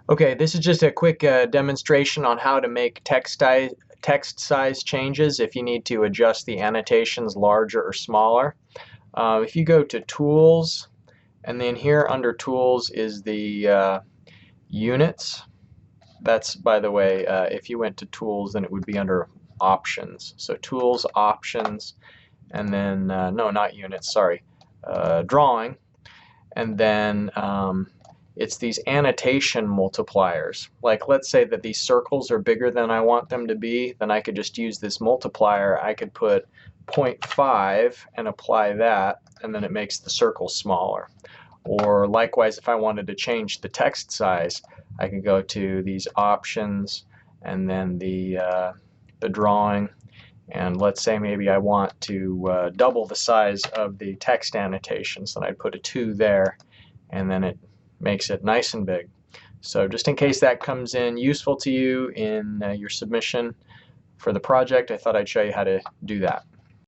Okay, this is just a quick demonstration on how to make text size changes if you need to adjust the annotations larger or smaller. If you go to Tools, and then here under Tools is the Units. That's, by the way, if you went to Tools, then it would be under Options. So Tools, Options, and then, no, not Units, sorry, Drawing. And then it's these annotation multipliers. Like, let's say that these circles are bigger than I want them to be, then I could just use this multiplier. I could put 0.5 and apply that, and then it makes the circle smaller. Or likewise, if I wanted to change the text size, I could go to these options and then the drawing. And let's say maybe I want to double the size of the text annotations, then I'd put a 2 there, and then it makes it nice and big. So just in case that comes in useful to you in your submission for the project, I thought I'd show you how to do that.